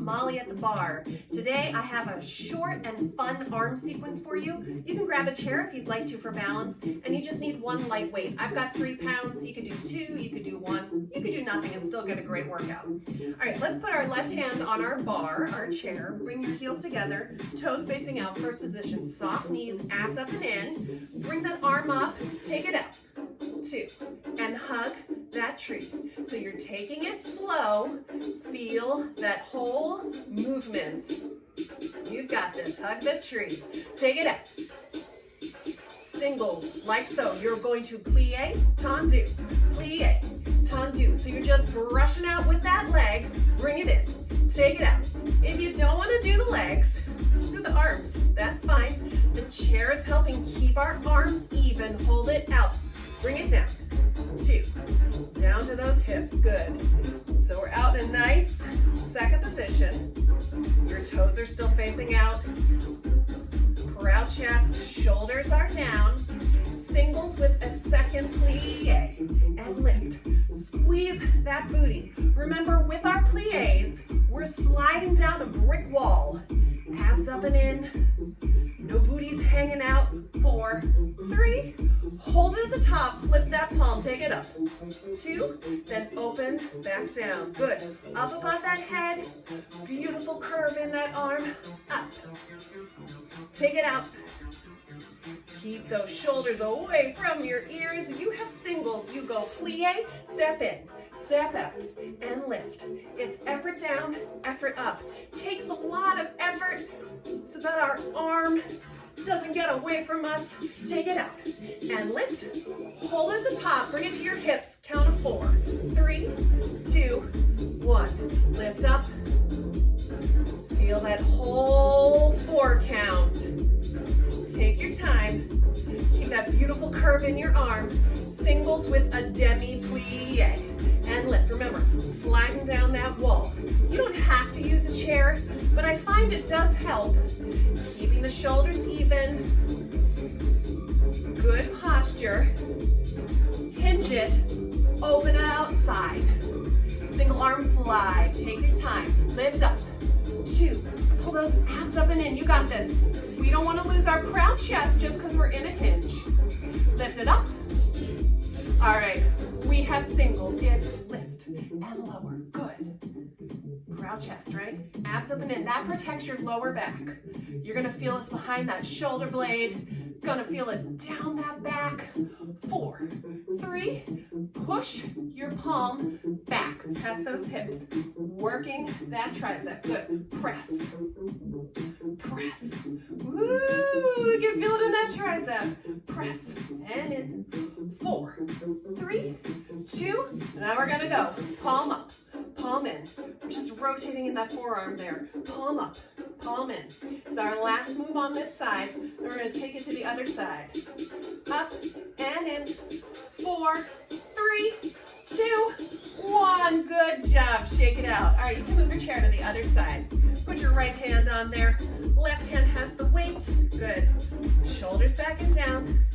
Molly at the bar. Today I have a short and fun arm sequence for you. You can grab a chair if you'd like to for balance, and you just need one light weight. I've got 3 pounds, you could do 2, you could do 1, you could do nothing and still get a great workout. All right, let's put our left hand on our bar, our chair. Bring your heels together, toes facing out, first position, soft knees, abs up and in. Bring that arm up, take it out, 2, and hug that tree. So you're taking it slow, feel that whole movement. You've got this, hug the tree, take it out. Singles, like so. You're going to plie, tendu, plie, tendu. So you're just brushing out with that leg, bring it in, take it out. If you don't want to do the legs, just do the arms, that's fine. The chair is helping keep our arms even, hold it out, bring it down, 2, down to those hips, good. So we're out in a nice second position. Your toes are still facing out. Proud chest, shoulders are down. Singles with a second plie and lift. Squeeze that booty. Remember, with our plies, we're sliding down a brick wall. Abs up and in. No booties hanging out. 4, 3. Hold it at the top. Flip that palm. Take it up. 2. Then open back down. Good. Up above that head. Beautiful curve in that arm. Up. Take it out. Keep those shoulders away from your ears. You have singles. You go plie, step in, step out, and lift. It's effort down, effort up. Takes a lot of effort so that our arm doesn't get away from us. Take it out and lift. Hold it at the top. Bring it to your hips. Count of 4. 3, 2, 1. Lift up. Feel that whole 4 count. Take your time. Keep that beautiful curve in your arm. Singles with a demi-plie. And lift. Remember, sliding down that wall. You don't have to use a chair, but I find it does help. Keeping the shoulders even. Good posture. Hinge it. Open it outside. Single arm fly. Take your time. Lift up. 2. Pull those abs up and in. You got this. We don't want to lose our proud chest just because we're in a hinge. Lift it up. All right. We have singles. It's lift and lower. Good. Proud chest, right? Abs up and in. That protects your lower back. You're going to feel us behind that shoulder blade. Going to feel it down that back. 4, 3. Push your palm back past those hips. Working that tricep. Good. Press. Press. Woo! You can feel it in that tricep. Press. And in. 4, 3, 2. Now we're going to go. Palm up. Palm in. We're just rotating in that forearm there. Palm up. Palm in. It's our last move on this side. And we're going to take it to the other side. Up and in. 4, 3, 2, 1. Good job. Shake it out. All right, you can move your chair to the other side. Put your right hand on there. Left hand has the weight. Good. Shoulders back and down.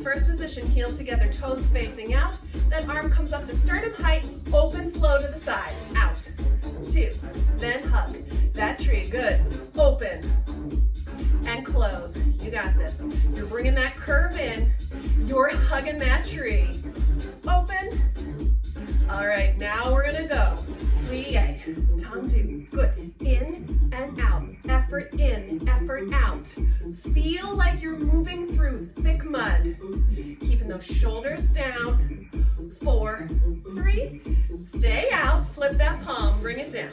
First position, heels together, toes facing out. That arm comes up to sternum height. Open slow to the side. Out. 2. Then hug. That tree. Good. Open. And close. You got this. You're bringing that curve in. You're hugging that tree. Open. All right, now we're going to go. Plie. Tendu. Good. In and out. Effort in, effort out. Feel like you're moving through thick mud. Keeping those shoulders down. 4, 3. Stay out. Flip that palm. Bring it down.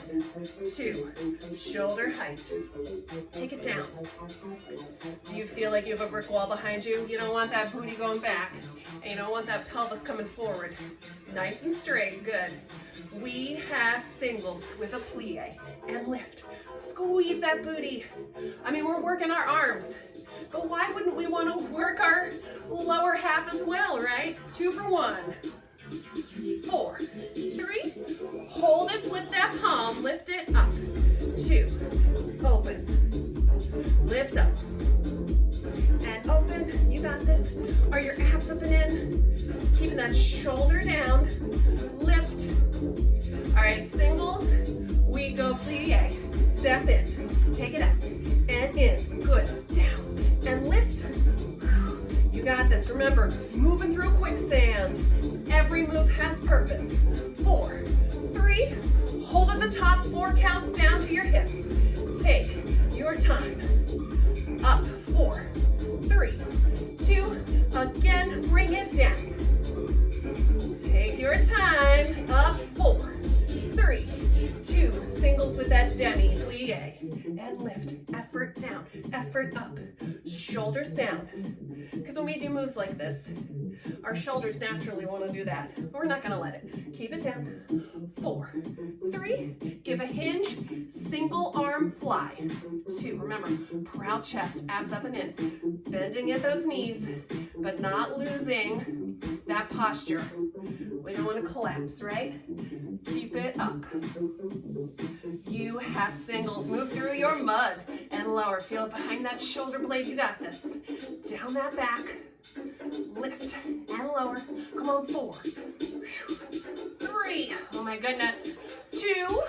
2. Shoulder height. Take it down. Do you feel like you have a brick wall behind you? You don't want that booty going back. And you don't want that pelvis coming forward. Nice and straight. Good. We have singles with a plie and lift. Squeeze that booty. I mean, we're working our arms, but why wouldn't we want to work our lower half as well, right? 2 for 1. 4, 3. Hold it, flip that palm, lift it up. 2. Open. Lift up. And open. You got this. Are your abs up and in? Keeping that shoulder down. Lift. All right, singles. We go plie. step in, take it up, and in, good, down, and lift. You got this. Remember, moving through quicksand. Every move has purpose. 4, 3, hold at the top, 4 counts down to your hips. Take your time. Up, 4, 3, 2, again, bring it down. Take your time. Up, 4, 3, 2, singles with that demi-plie. And lift, effort down, effort up, shoulders down. Because when we do moves like this, our shoulders naturally want to do that. But we're not going to let it. Keep it down. 4, 3, give a hinge, single arm fly. 2, remember, proud chest, abs up and in. Bending at those knees, but not losing that posture. We don't want to collapse, right? Keep it up. You have singles. Move through your mud and lower. Feel it behind that shoulder blade. You got this. Down that back. Lift and lower. Come on, 4, 3. Oh my goodness. 2.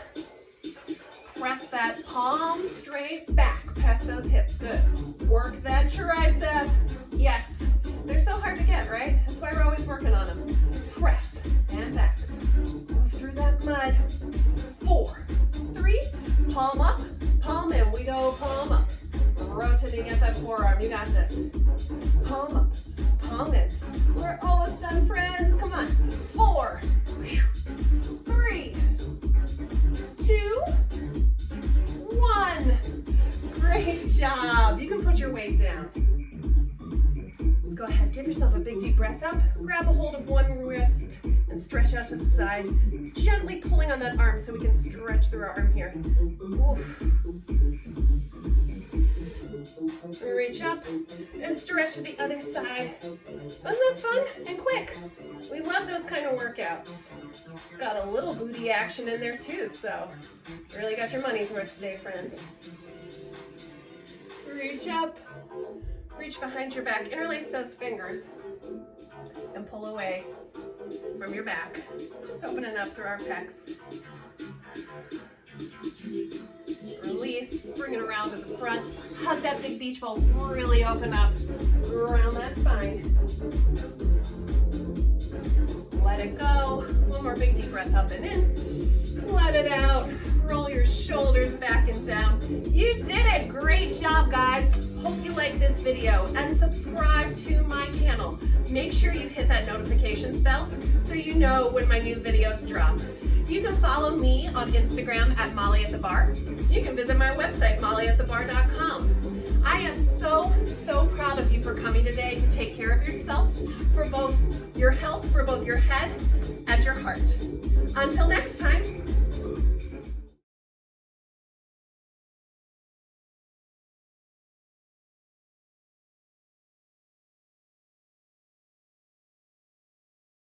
Press that palm straight back. Press those hips. Good. Work that tricep. Yes. They're so hard to get, right? That's why we're always working on them. Press and back. Move through that mud. 4, 3. Palm up, palm in. We go palm up. Rotating at that forearm. You got this. Palm up, palm in. We're almost done, friends. Come on. 4, 3, 2, 1. Great job. You can put your weight down. Let's go ahead. Give yourself a big deep breath up. Grab a hold of one wrist and stretch out to the side. Gently pulling on that arm so we can stretch through our arm here. Oof. Reach up and stretch to the other side. Wasn't that fun and quick? We love those kind of workouts. Got a little booty action in there too, so really got your money's worth today, friends. Reach up, reach behind your back, interlace those fingers, and pull away from your back. Just opening up through our pecs. Release, bring it around to the front. Hug that big beach ball, really open up around that spine. Let it go. One more big deep breath up and in. Let it out. Roll your shoulders back and down. You did it. Great job, guys. Hope you like this video and subscribe to my channel. Make sure you hit that notifications bell so you know when my new videos drop. You can follow me on Instagram at Molly at the Bar. You can visit my website, mollyatthebar.com. I am so proud of you for coming today to take care of yourself, for both your health, for both your head and your heart. Until next time,